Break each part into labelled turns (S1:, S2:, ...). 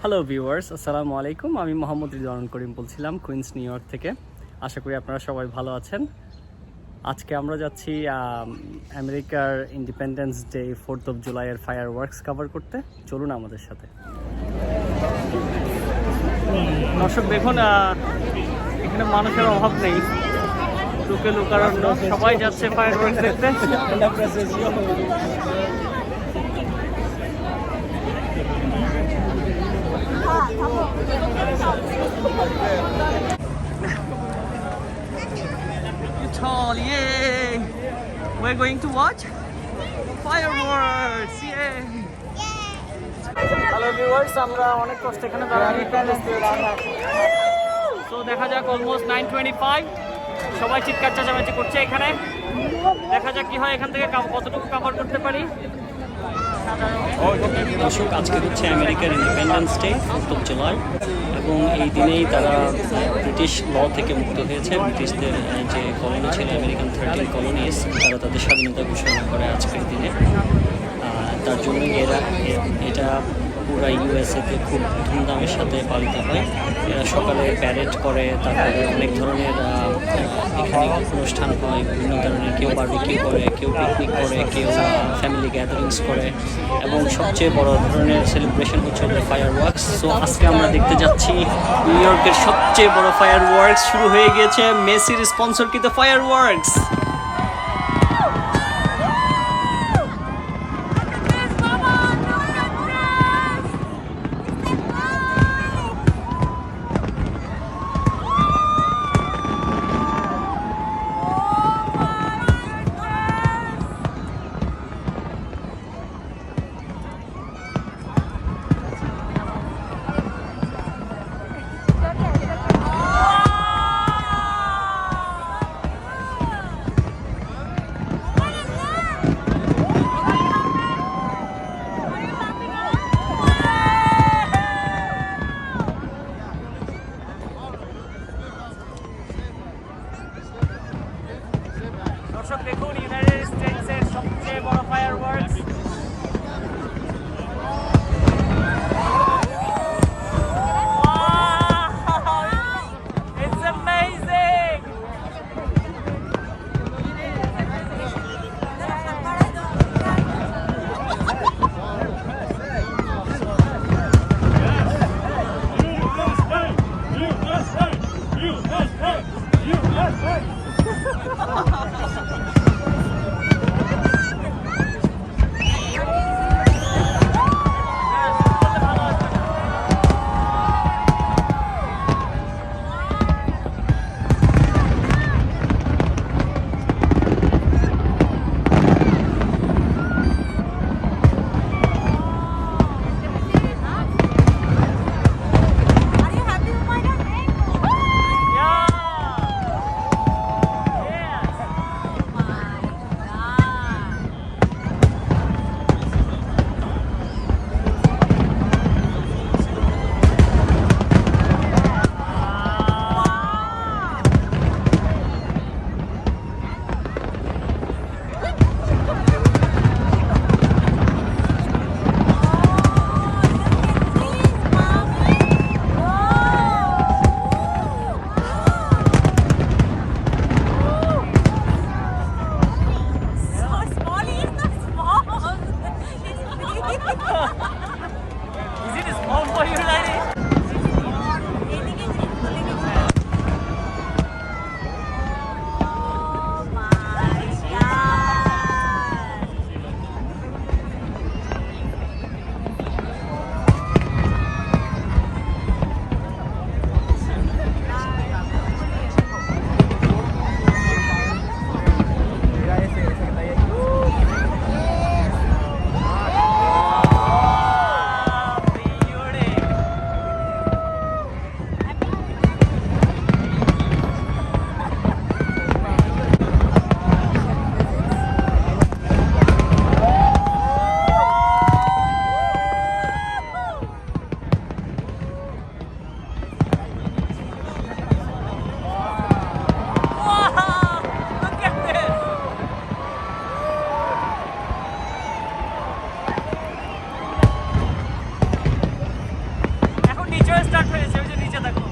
S1: Hello viewers, আসসালামু আলাইকুম। আমি মোহাম্মদ রিজওয়ানুল করিম বলছিলাম কুইন্স নিউ ইয়র্ক থেকে। আশা করি আপনারা সবাই ভালো আছেন। আজকে আমরা যাচ্ছি আমেরিকার ইন্ডিপেন্ডেন্স ডে 4th of জুলাইয়ের ফায়ার ওয়ার্কস কভার করতে। চলুন আমাদের সাথে। দর্শক দেখুন, এখানে মানুষের অভাব নেই, লুকে লুকারণ্য, সবাই যাচ্ছে ফায়ার ওয়ার্কস দেখতে। Tall, yay! We're going to watch fireworks, yay! Hello viewers, আমরা অনেক কষ্ট এখানে দাঁড়িয়ে তো দেখা যাক অলমোস্ট 9:25 সবাই চিৎকার চেঁচামেচি করছে এখানে। দেখা যাক কি হয়, এখান থেকে কতটুকু কভার করতে পারি। দর্শক, আজকে হচ্ছে আমেরিকার independence day 4th of July এবং এই দিনেই তারা ব্রিটিশ ল থেকে মুক্ত হয়েছে। ব্রিটিশদের যে কলোনি ছিল আমেরিকান 13 কলোনিস, তারা তাদের স্বাধীনতা ঘোষণা করে আজকের দিনে। তার জন্যই এটা পুরা ইউএসএতে খুব ধুমধামের সাথে পালিত হয়। এরা সকালে প্যারেড করে, তারপরে অনেক ধরনের এখানে অনুষ্ঠান হয়, বিভিন্ন ধরনের, কেউ বারবিকিউ করে, কেউ পিকনিক করে, কেউ ফ্যামিলি গ্যাদারিংস করে এবং সবচেয়ে বড় ধরনের সেলিব্রেশন হচ্ছে ওদের ফায়ার ওয়ার্কস। সো আজকে আমরা দেখতে যাচ্ছি নিউ ইয়র্কের সবচেয়ে বড় ফায়ার ওয়ার্কস শুরু হয়ে গিয়েছে, মেসির স্পন্সরকৃত ফায়ার ওয়ার্কস।
S2: স্টার্ট হয়েছে, ওই যে নিচে দেখো।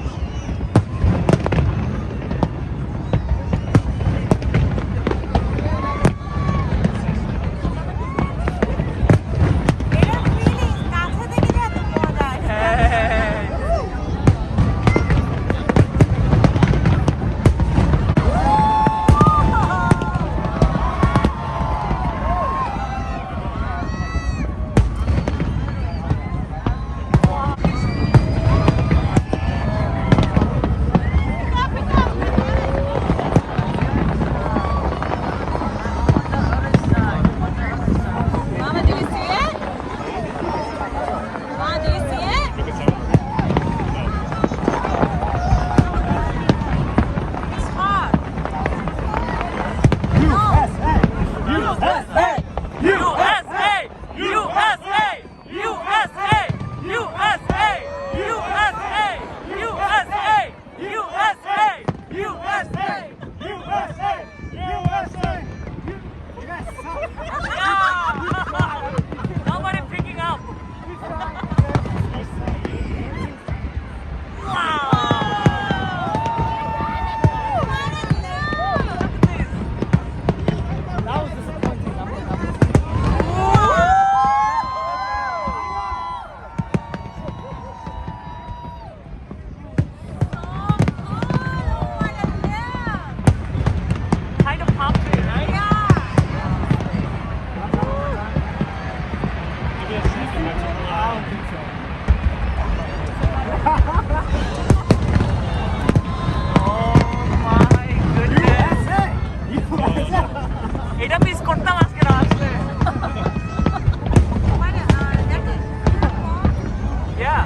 S2: এটা মিস করতাম আজকে না আসলে। Yeah.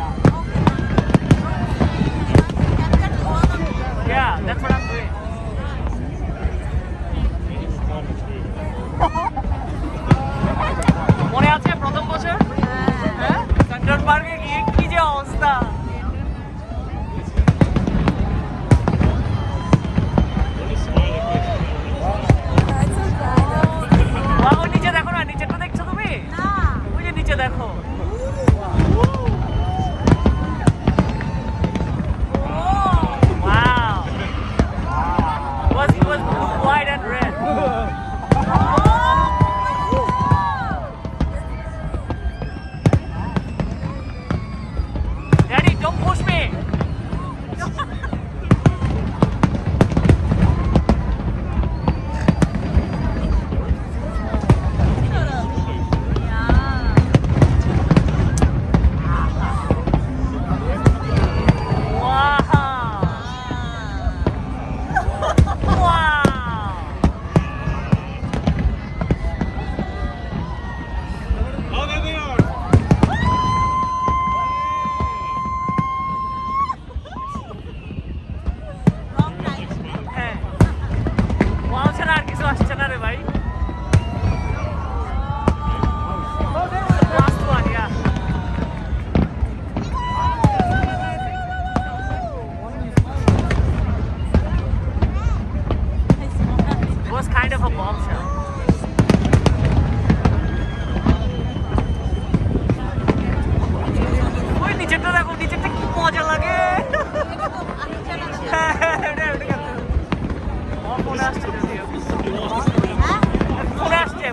S2: Yeah, that's what I'm doing. মনে আছে প্রথম বছর? হ্যাঁ, সেন্ট্রাল পার্কে গিয়ে কি যে অবস্থা। নিচে দেখো না, নিচেটা দেখছো তুমি? ওই যে নিচে দেখো। Wow. It was blue, white and red. Daddy, don't push me.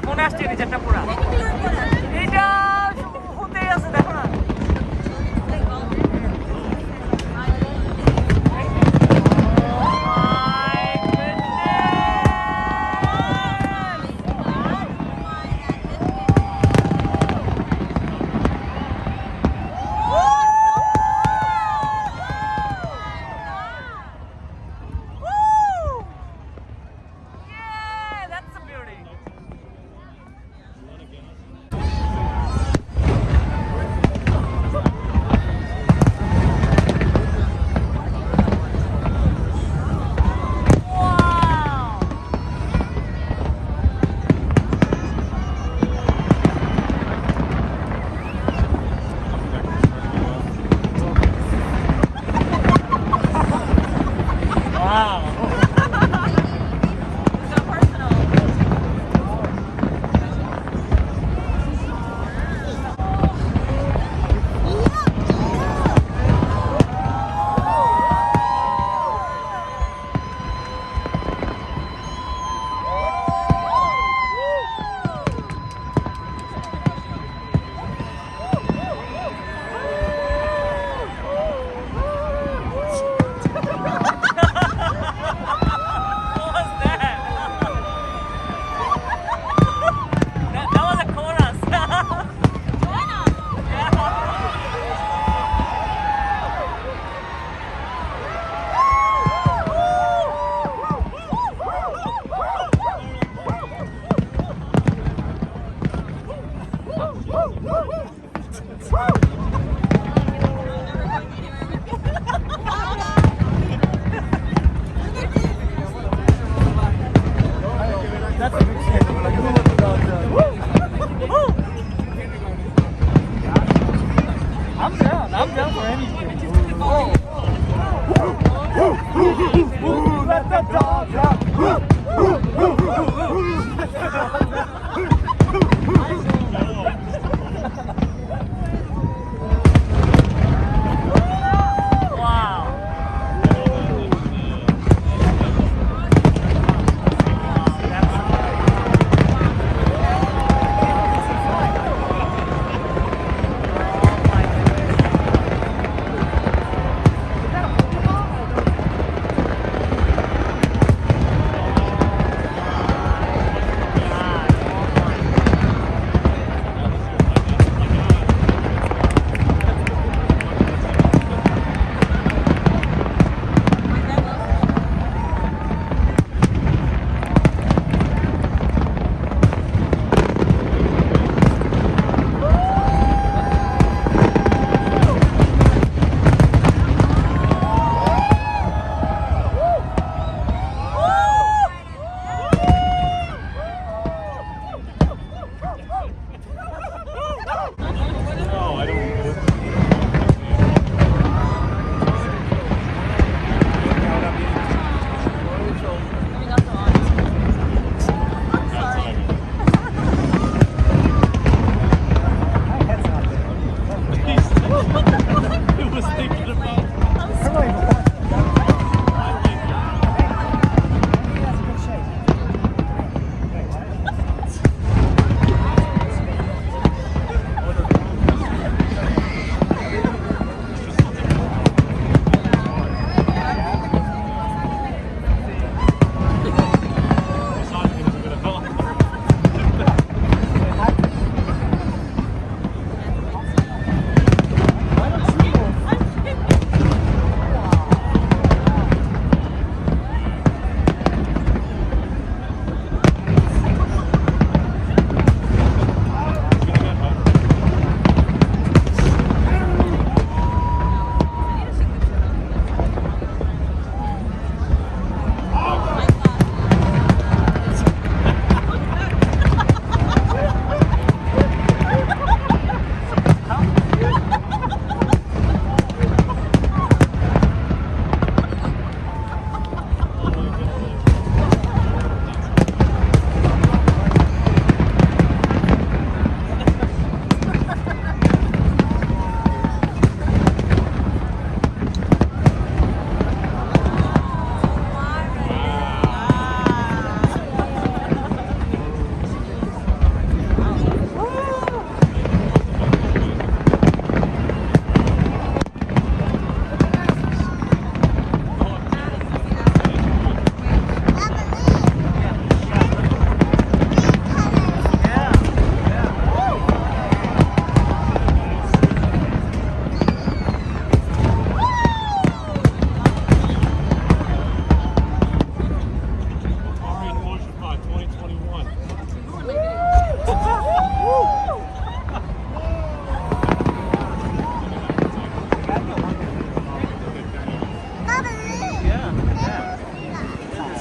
S2: মনে আসছে নিচেরটা পুরা এটা হতেই আছে দেখো না I'm down for anything. Oh. Let the dogs out.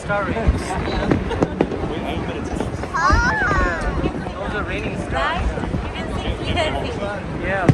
S2: Star rings. Those are raining stars. Yeah.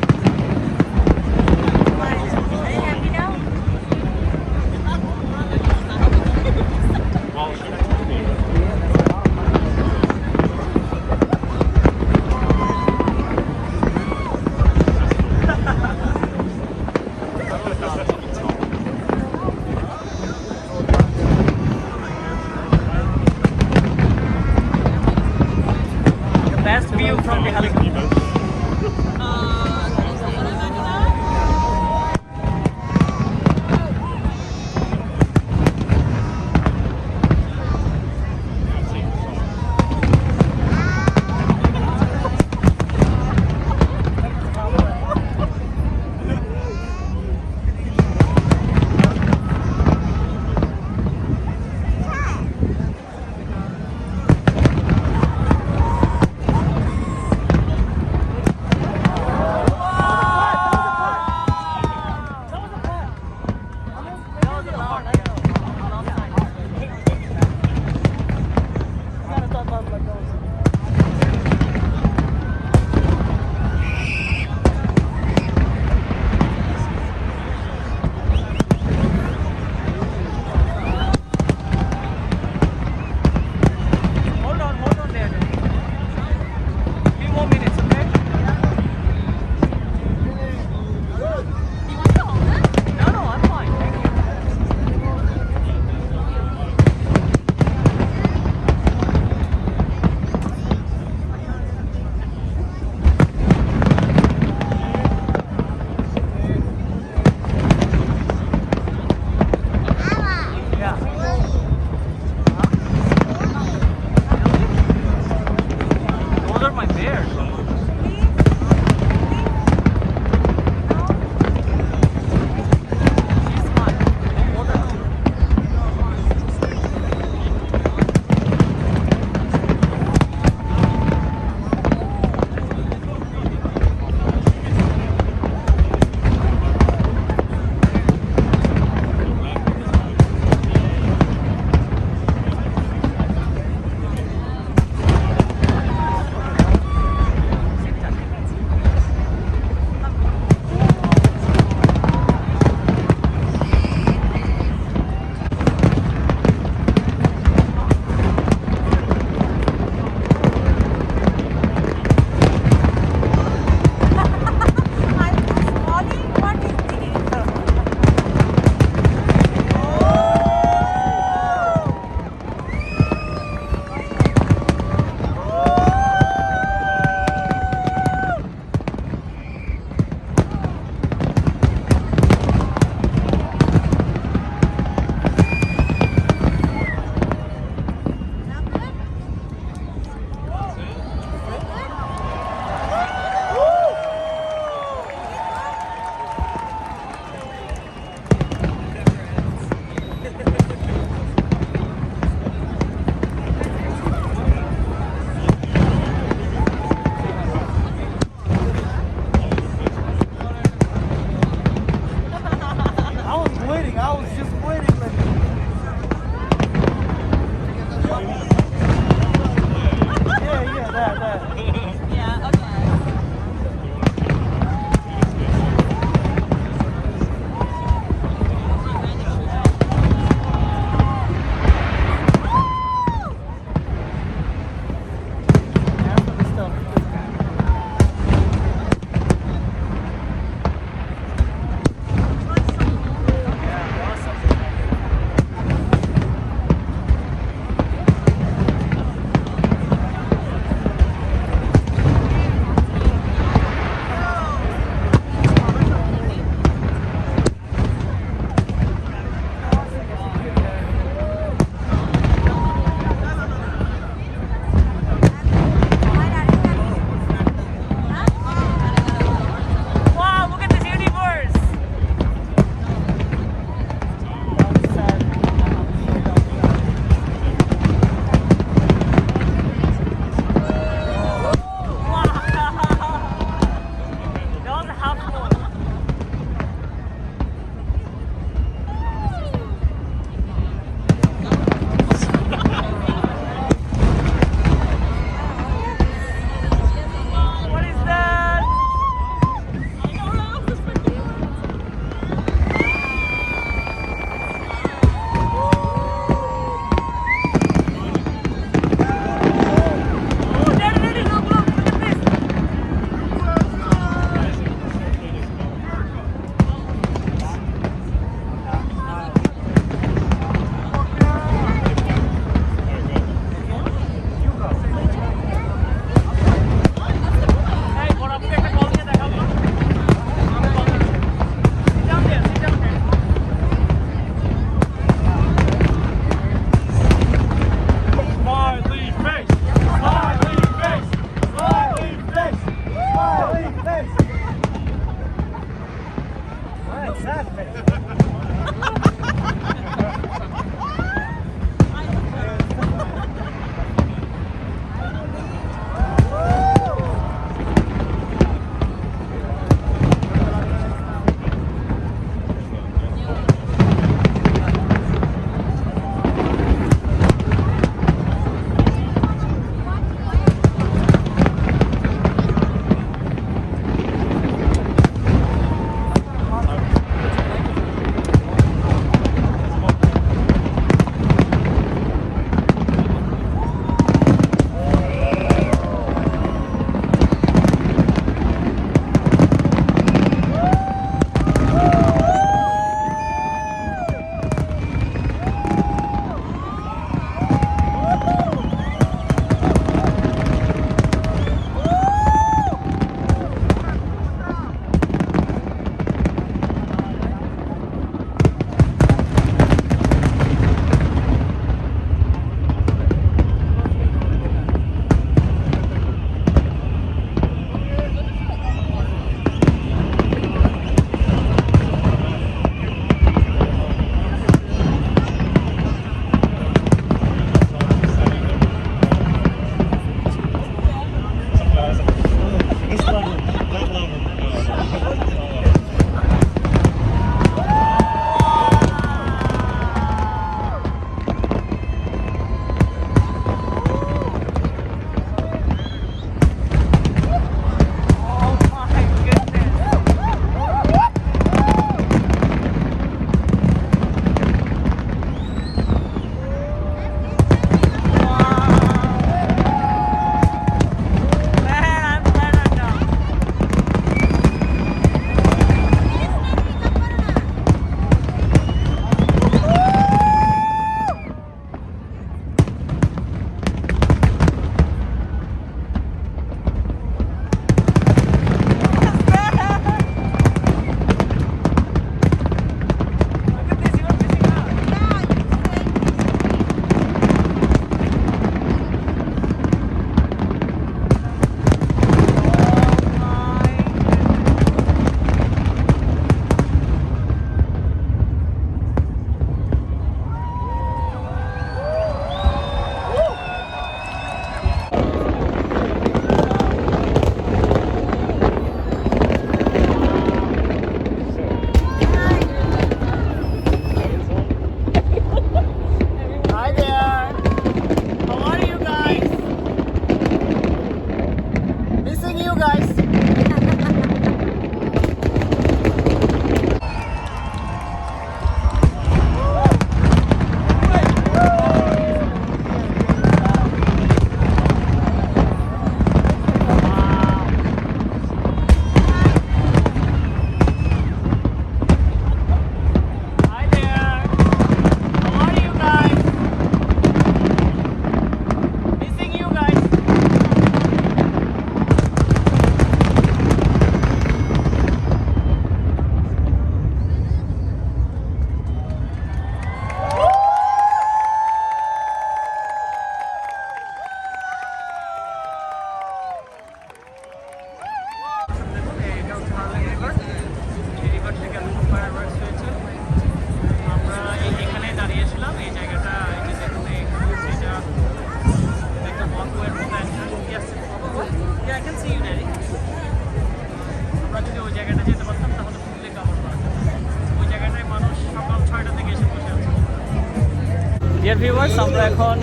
S1: Dear viewers, আমরা এখন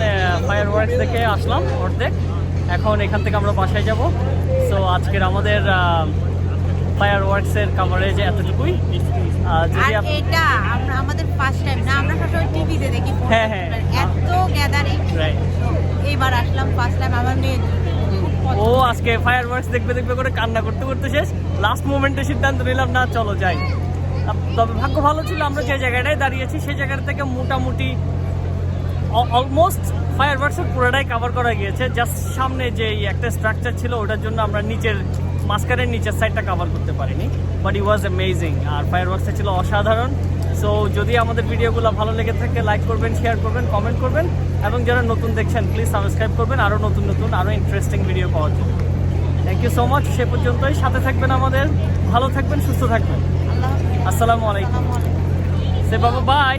S1: ফায়ারওয়ার্কস দেখে আসলাম অর্ধেক। এখন এখান থেকে আমরা বাসায় যাব। সো আজকের আমাদের ফায়ারওয়ার্কসের কভারেজ এতটুকুই।
S3: যদি এটা আমরা আমাদের ফার্স্ট টাইম না, আমরা সবসময় টিভিতে দেখি।
S1: হ্যাঁ হ্যাঁ,
S3: এত গ্যাদারিং, রাইট। এইবার আসলাম ফার্স্ট টাইম। আমার মেয়ে
S1: ও আজকে ফায়ারওয়ার্কস দেখবে দেখবে করে কান্না করতে করতে শেষ। লাস্ট মোমেন্টে সিদ্ধান্ত নিলাম না চলো যাই। তবে ভাগ্য ভালো ছিল, আমরা যে জায়গাটায় দাঁড়িয়েছি সেই জায়গা থেকে মোটামুটি অলমোস্ট ফায়ারওয়ার্কসের পুরোটাই কভার করা গিয়েছে। জাস্ট সামনে যে একটা স্ট্রাকচার ছিল ওটার জন্য আমরা মাঝখানের নিচের সাইডটা কভার করতে পারিনি, বাট ইট ওয়াজ অ্যামেজিং। আর ফায়ারওয়ার্কসটা ছিল অসাধারণ। সো যদি আমাদের ভিডিওগুলো ভালো লেগে থাকে লাইক করবেন, শেয়ার করবেন, কমেন্ট করবেন, এবং যারা নতুন দেখছেন প্লিজ সাবস্ক্রাইব করবেন আরও নতুন নতুন আরও ইন্টারেস্টিং ভিডিও পাওয়ার জন্য। Thank you so much. সে পর্যন্তই সাথে থাকবেন আমাদের। ভালো থাকবেন, সুস্থ থাকবেন।
S3: আল্লাহ হাফেজ।
S2: আসসালামু আলাইকুম। সে বাবা বাই।